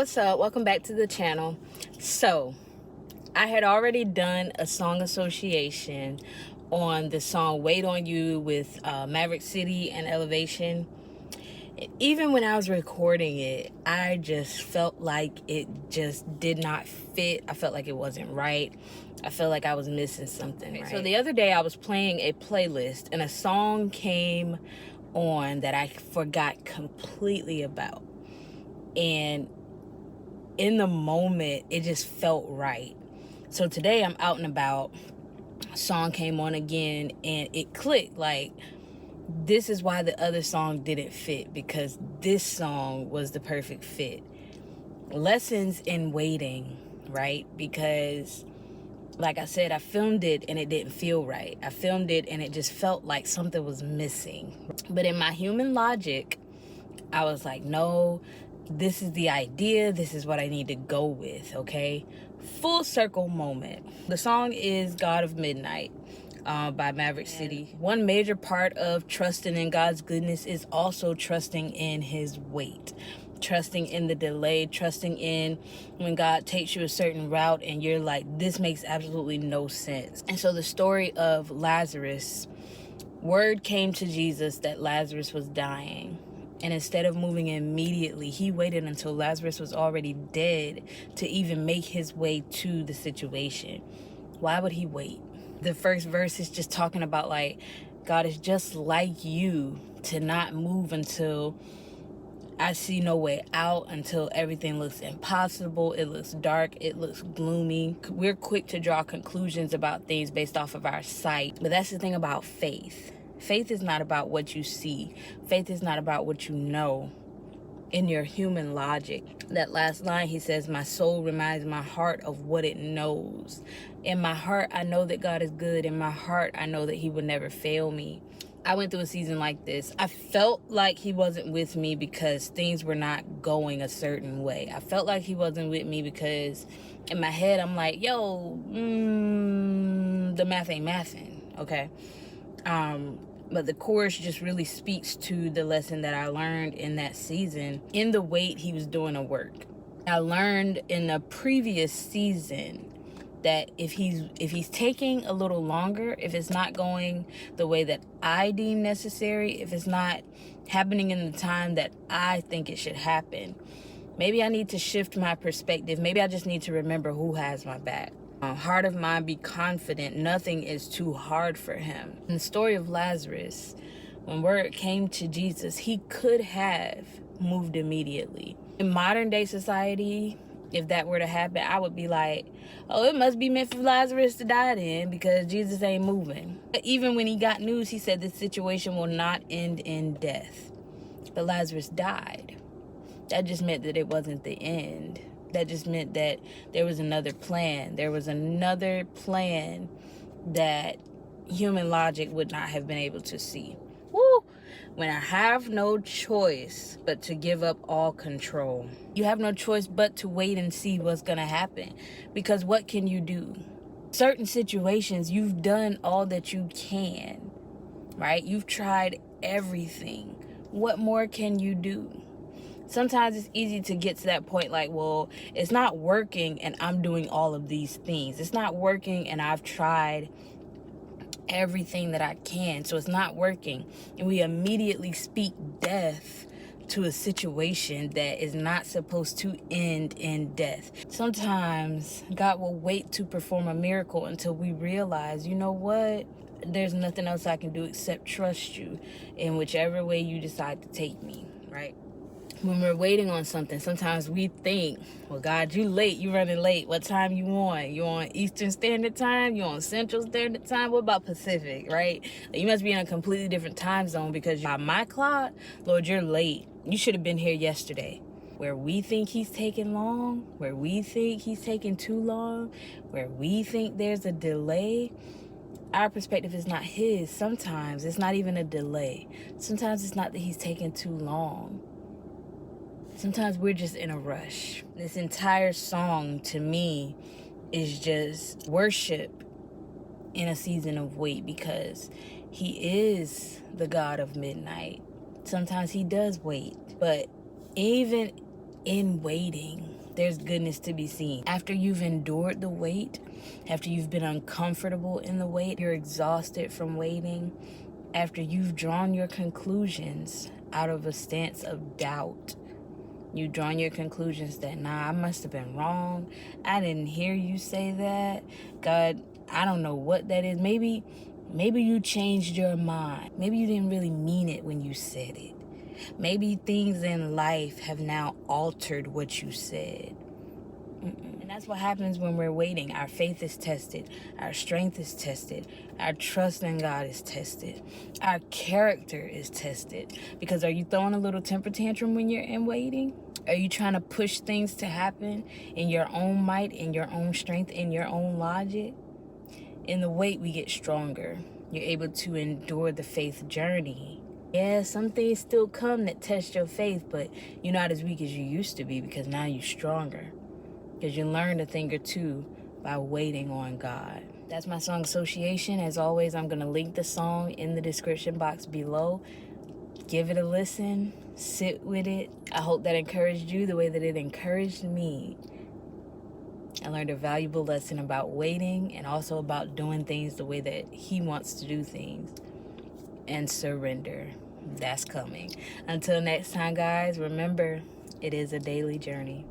what's up? Welcome back to the channel. So I had already done a song association on the song Wait on You with Maverick City and Elevation. Even when I was recording it, I just felt like it just did not fit. I felt like it wasn't right. I felt like I was missing something, right? So the other day I was playing a playlist and a song came on that I forgot completely about. And in the moment, it just felt right. So today I'm out and about, a song came on again, and it clicked. Like, this is why the other song didn't fit, because this song was the perfect fit. Lessons in waiting, right? Because, like I said, I filmed it and it didn't feel right. I filmed it and it just felt like something was missing. But in my human logic, I was like, no, this is the idea. This is what I need to go with, okay? Full circle moment. The song is God of Midnight by Maverick City. One major part of trusting in God's goodness is also trusting in his wait. Trusting in the delay, trusting in when God takes you a certain route and you're like, this makes absolutely no sense. And so the story of Lazarus, word came to Jesus that Lazarus was dying. And instead of moving immediately, he waited until Lazarus was already dead to even make his way to the situation. Why would he wait? The first verse is just talking about, like, God is just like you to not move until I see no way out, until everything looks impossible, it looks dark, it looks gloomy. We're quick to draw conclusions about things based off of our sight. But that's the thing about faith. Faith is not about what you see. Faith is not about what you know in your human logic. That last line, he says, my soul reminds my heart of what it knows. In my heart, I know that God is good. In my heart, I know that he would never fail me. I went through a season like this. I felt like he wasn't with me because things were not going a certain way. I felt like he wasn't with me because in my head, I'm like, yo, the math ain't mathin', okay? But the chorus just really speaks to the lesson that I learned in that season. In the wait, he was doing a work. I learned in a previous season that if he's taking a little longer, if it's not going the way that I deem necessary, if it's not happening in the time that I think it should happen, maybe I need to shift my perspective. Maybe I just need to remember who has my back. Heart of mine, be confident. Nothing is too hard for him. In the story of Lazarus, when word came to Jesus, he could have moved immediately. In modern day society, if that were to happen, I would be like, oh, it must be meant for Lazarus to die then, because Jesus ain't moving. But even when he got news, he said this situation will not end in death. But Lazarus died. That just meant that it wasn't the end. That just meant that there was another plan. There was another plan that human logic would not have been able to see. Woo! When I have no choice but to give up all control. You have no choice but to wait and see what's going to happen. Because what can you do? Certain situations, you've done all that you can, right? You've tried everything. What more can you do? Sometimes it's easy to get to that point like, well, it's not working and I'm doing all of these things. It's not working and I've tried everything that I can, so it's not working. And we immediately speak death to a situation that is not supposed to end in death. Sometimes God will wait to perform a miracle until we realize, you know what? There's nothing else I can do except trust you in whichever way you decide to take me, right? When we're waiting on something, sometimes we think, well, God, you late, you running late. What time you on? You on Eastern Standard Time? You on Central Standard Time? What about Pacific, right? You must be in a completely different time zone, because by my clock, Lord, you're late. You should have been here yesterday. Where we think he's taking long, where we think he's taking too long, where we think there's a delay, our perspective is not his. Sometimes it's not even a delay. Sometimes it's not that he's taking too long. Sometimes we're just in a rush. This entire song, to me, is just worship in a season of wait, because he is the God of midnight. Sometimes he does wait. But even in waiting, there's goodness to be seen. After you've endured the wait, after you've been uncomfortable in the wait, you're exhausted from waiting, after you've drawn your conclusions out of a stance of doubt, you've drawn your conclusions that, nah, I must have been wrong. I didn't hear you say that. God, I don't know what that is. Maybe you changed your mind. Maybe you didn't really mean it when you said it. Maybe things in life have now altered what you said. And that's what happens when we're waiting. Our faith is tested. Our strength is tested. Our trust in God is tested. Our character is tested. Because are you throwing a little temper tantrum when you're in waiting? Are you trying to push things to happen in your own might, in your own strength, in your own logic? In the wait, we get stronger. You're able to endure the faith journey. Yeah, some things still come that test your faith, but you're not as weak as you used to be because now you're stronger. Because you learned a thing or two by waiting on God. That's my song association. As always, I'm going to link the song in the description box below. Give it a listen. Sit with it. I hope that encouraged you the way that it encouraged me. I learned a valuable lesson about waiting and also about doing things the way that He wants to do things. And surrender. That's coming. Until next time, guys, remember, it is a daily journey.